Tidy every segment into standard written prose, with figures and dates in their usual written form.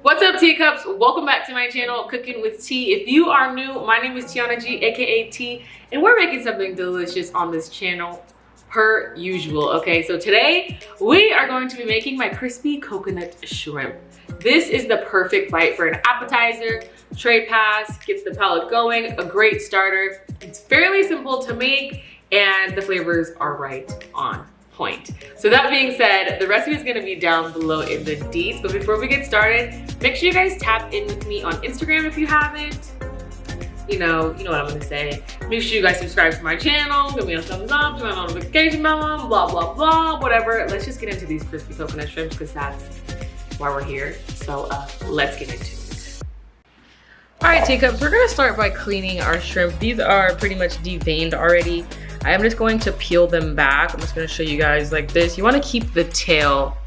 What's up, teacups? Welcome back to my channel, Cooking with Tea. If you are new, my name is Tiana G, aka T, and we're making something delicious on this channel per usual. Okay, so today we are going to be making my crispy coconut shrimp. This is the perfect bite for an appetizer, tray pass, gets the palate going, a great starter. It's fairly simple to make and the flavors are right on point. So that being said, the recipe is going to be down below in the deets, but before we get started, make sure you guys tap in with me on Instagram if you haven't. You know what I'm going to say. Make sure you guys subscribe to my channel, give me a thumbs up, turn on notification bell, blah blah blah, whatever. Let's just get into these crispy coconut shrimps because that's why we're here. So let's get into it. All right, teacups, we're going to start by cleaning our shrimp. These are pretty much deveined already. I am just going to peel them back. I'm just going to show you guys like this. You want to keep the tail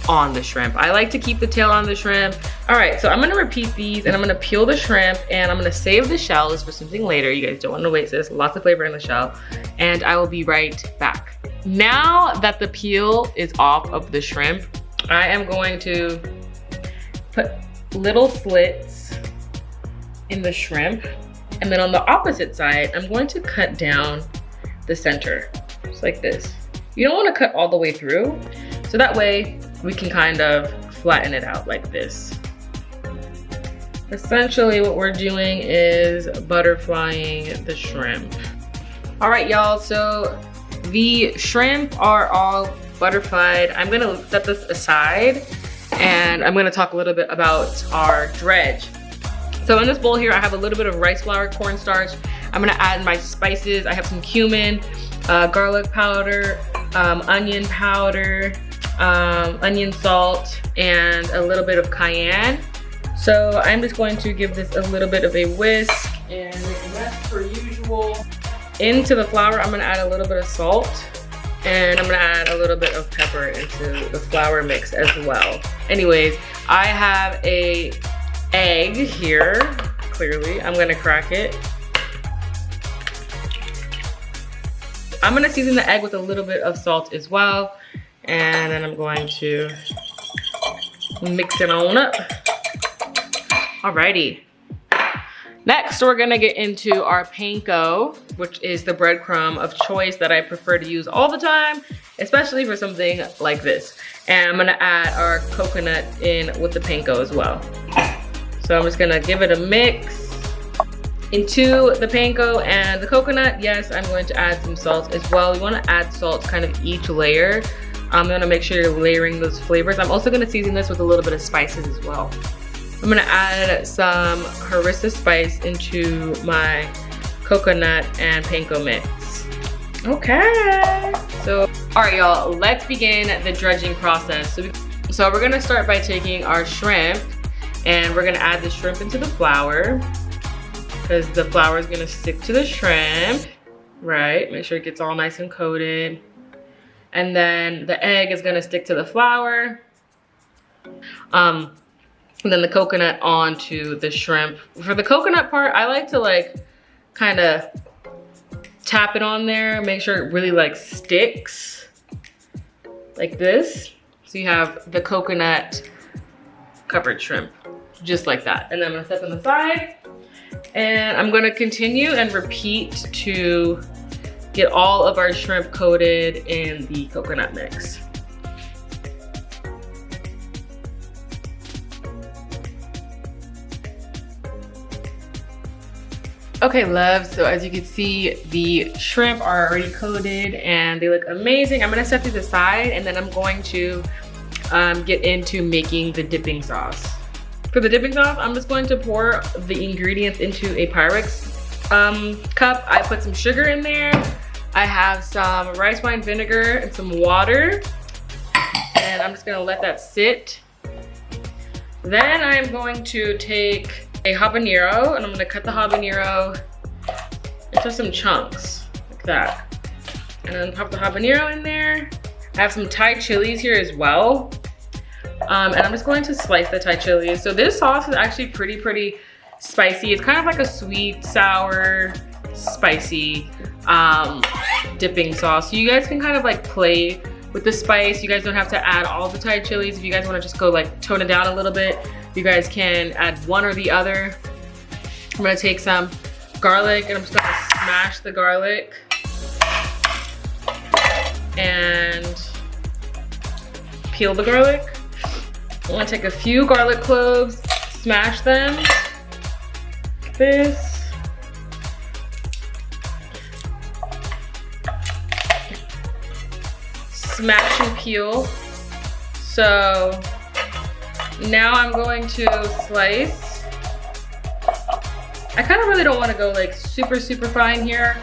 on the shrimp. I like to keep the tail on the shrimp. All right, so I'm going to repeat these and I'm going to peel the shrimp and I'm going to save the shells for something later. You guys don't want to waste this. Lots of flavor in the shell. And I will be right back. Now that the peel is off of the shrimp, I am going to put little slits in the shrimp. And then on the opposite side, I'm going to cut down the center, just like this. You don't want to cut all the way through, so that way we can kind of flatten it out like this. Essentially what we're doing is butterflying the shrimp. All right, y'all, so the shrimp are all butterflied. I'm gonna set this aside and I'm gonna talk a little bit about our dredge. So in this bowl here, I have a little bit of rice flour, cornstarch. I'm gonna add my spices. I have some cumin, garlic powder, onion powder, onion salt, and a little bit of cayenne. So I'm just going to give this a little bit of a whisk and as per usual. Into the flour, I'm gonna add a little bit of salt and I'm gonna add a little bit of pepper into the flour mix as well. Anyways, I have a egg here, clearly. I'm gonna crack it. I'm gonna season the egg with a little bit of salt as well. And then I'm going to mix it on up. Alrighty. Next, we're gonna get into our panko, which is the breadcrumb of choice that I prefer to use all the time, especially for something like this. And I'm gonna add our coconut in with the panko as well. So I'm just gonna give it a mix into the panko and the coconut. Yes, I'm going to add some salt as well. You wanna add salt kind of each layer. I'm gonna make sure you're layering those flavors. I'm also gonna season this with a little bit of spices as well. I'm gonna add some harissa spice into my coconut and panko mix. Okay. So, all right, y'all, let's begin the dredging process. So we're gonna start by taking our shrimp and we're gonna add the shrimp into the flour because the flour is gonna stick to the shrimp, right? Make sure it gets all nice and coated. And then the egg is gonna stick to the flour. And then the coconut onto the shrimp. For the coconut part, I like to like kind of tap it on there, make sure it really like sticks like this. So you have the coconut covered shrimp, just like that. And then I'm gonna set them aside and I'm gonna continue and repeat to get all of our shrimp coated in the coconut mix. Okay, loves, so as you can see, the shrimp are already coated and they look amazing. I'm gonna set these aside and then I'm going to get into making the dipping sauce. For the dipping sauce, I'm just going to pour the ingredients into a Pyrex cup. I put some sugar in there. I have some rice wine vinegar and some water. And I'm just gonna let that sit. Then I'm going to take a habanero and I'm gonna cut the habanero into some chunks like that. And then pop the habanero in there. I have some Thai chilies here as well. And I'm just going to slice the Thai chilies. So this sauce is actually pretty spicy. It's kind of like a sweet, sour, spicy dipping sauce. So you guys can kind of like play with the spice. You guys don't have to add all the Thai chilies. If you guys want to just go like tone it down a little bit, you guys can add one or the other. I'm gonna take some garlic and I'm just gonna smash the garlic and peel the garlic. I'm gonna take a few garlic cloves, smash them like this. Smash and peel. So now I'm going to slice. I kind of really don't want to go like super fine here.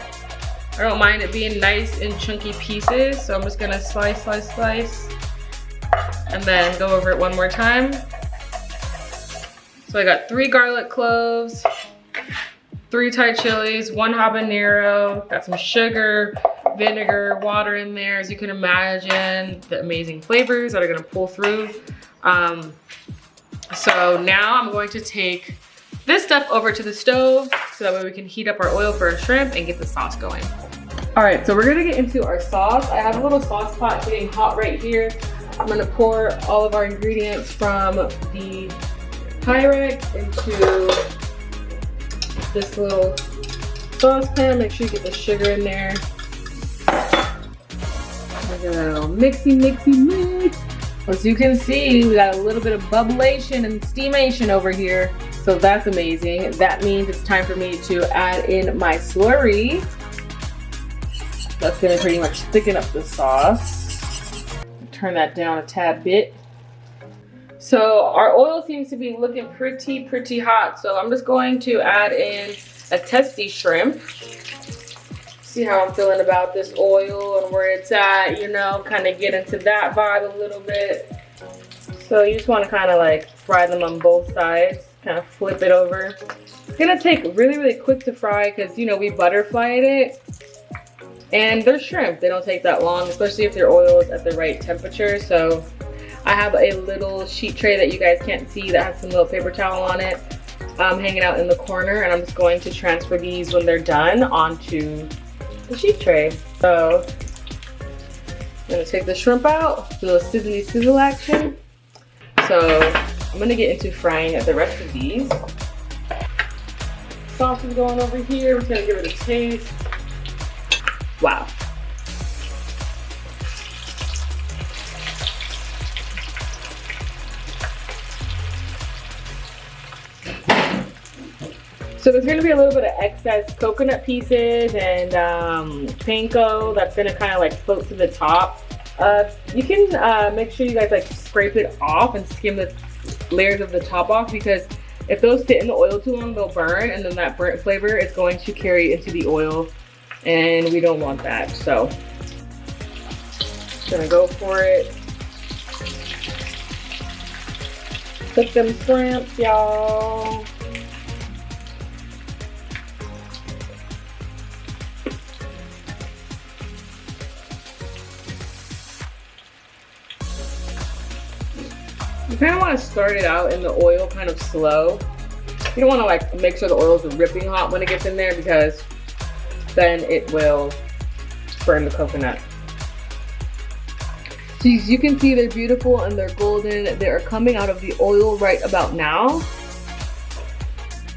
I don't mind it being nice and chunky pieces, so I'm just gonna slice and then go over it one more time. So I got 3 garlic cloves, 3 Thai chilies, 1 habanero, got some sugar, vinegar, water in there. As you can imagine, the amazing flavors that are gonna pull through. So now I'm going to take this stuff over to the stove so that way we can heat up our oil for our shrimp and get the sauce going. All right, so we're gonna get into our sauce. I have a little sauce pot getting hot right here. I'm gonna pour all of our ingredients from the Pyrex into this little saucepan. Make sure you get the sugar in there. Get a little mixy mix. As you can see, we got a little bit of bubblation and steamation over here. So that's amazing. That means it's time for me to add in my slurry. That's gonna pretty much thicken up the sauce. Turn that down a tad bit. So our oil seems to be looking pretty hot. So I'm just going to add in a testy shrimp. See how I'm feeling about this oil and where it's at, you know, kind of get into that vibe a little bit. So you just want to kind of like fry them on both sides, kind of flip it over. It's gonna take really quick to fry because, you know, we butterflied it. And they're shrimp, they don't take that long, especially if your oil is at the right temperature. So I have a little sheet tray that you guys can't see that has some little paper towel on it hanging out in the corner, and I'm just going to transfer these when they're done onto the sheet tray. So I'm gonna take the shrimp out, do a sizzly sizzle action. So I'm gonna get into frying the rest of these. Sauce is going over here. I'm just gonna give it a taste. Wow. So there's gonna be a little bit of excess coconut pieces and panko that's gonna kind of like float to the top. You can make sure you guys like scrape it off and skim the layers of the top off, because if those sit in the oil too long, they'll burn, and then that burnt flavor is going to carry into the oil, and we don't want that. So gonna go for it. Cook them shrimps, y'all. You kind of want to start it out in the oil kind of slow. You don't want to like make sure the oils are ripping hot when it gets in there, because then it will burn the coconut. So as you can see, they're beautiful and they're golden. They are coming out of the oil right about now.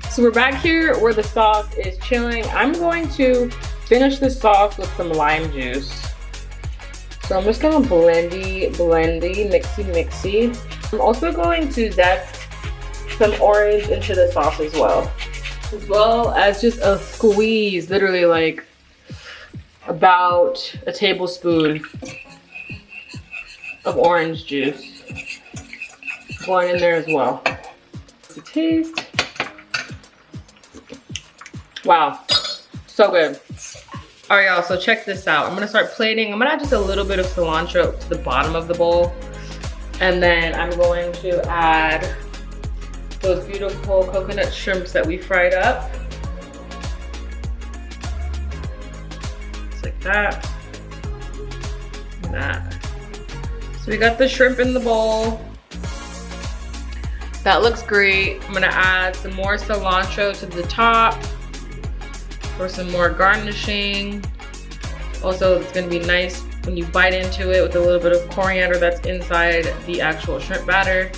So we're back here where the sauce is chilling. I'm going to finish the sauce with some lime juice. So I'm just gonna blendy, mixy. I'm also going to zest some orange into the sauce as well as just a squeeze, literally like about a tablespoon of orange juice going in there as well. To taste. Wow, so good. All right, y'all, so check this out. I'm gonna start plating. I'm gonna add just a little bit of cilantro to the bottom of the bowl. And then I'm going to add those beautiful coconut shrimps that we fried up. Just like that. And that. So we got the shrimp in the bowl. That looks great. I'm gonna add some more cilantro to the top for some more garnishing. Also, it's gonna be nice when you bite into it, with a little bit of coriander that's inside the actual shrimp batter.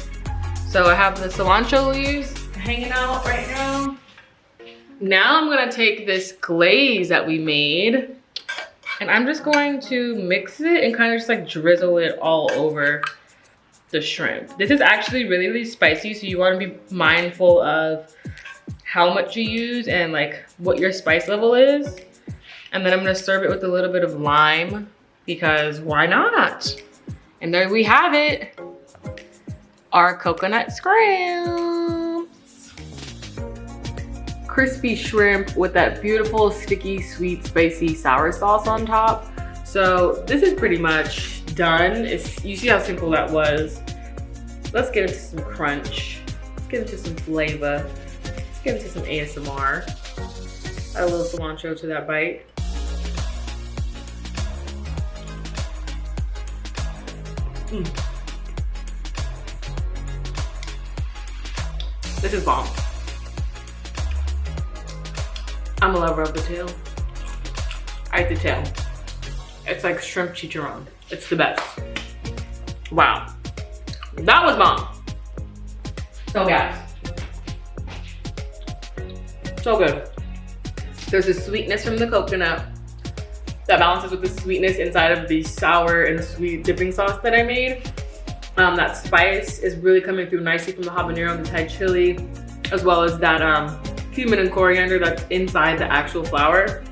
So I have the cilantro leaves hanging out right now. Now I'm gonna take this glaze that we made and I'm just going to mix it and kind of just like drizzle it all over the shrimp. This is actually really, really spicy, so you want to be mindful of how much you use and like what your spice level is. And then I'm gonna serve it with a little bit of lime because why not? And there we have it, our coconut scramps. Crispy shrimp with that beautiful, sticky, sweet, spicy, sour sauce on top. So this is pretty much done. You see how simple that was. Let's get into some crunch. Let's get into some flavor. Let's get into some ASMR. Add a little cilantro to that bite. This is bomb. I'm a lover of the tail. I like the tail. It's like shrimp chicharron. It's the best. Wow. That was bomb. So guys, so good. There's a sweetness from the coconut that balances with the sweetness inside of the sour and sweet dipping sauce that I made. That spice is really coming through nicely from the habanero and the Thai chili, as well as that cumin and coriander that's inside the actual flour.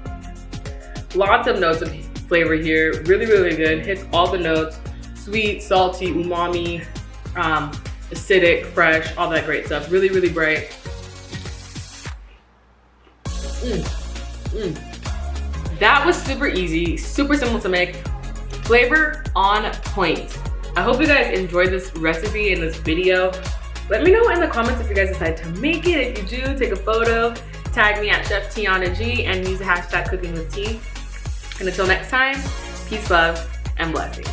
Lots of notes of flavor here. Really, really good. Hits all the notes. Sweet, salty, umami, acidic, fresh, all that great stuff. Really, really bright. That was super easy, super simple to make. Flavor on point. I hope you guys enjoyed this recipe and this video. Let me know in the comments if you guys decide to make it. If you do, take a photo, tag me at Chef Tiana G, and use the hashtag cookinwithtee. And until next time, peace, love, and blessings.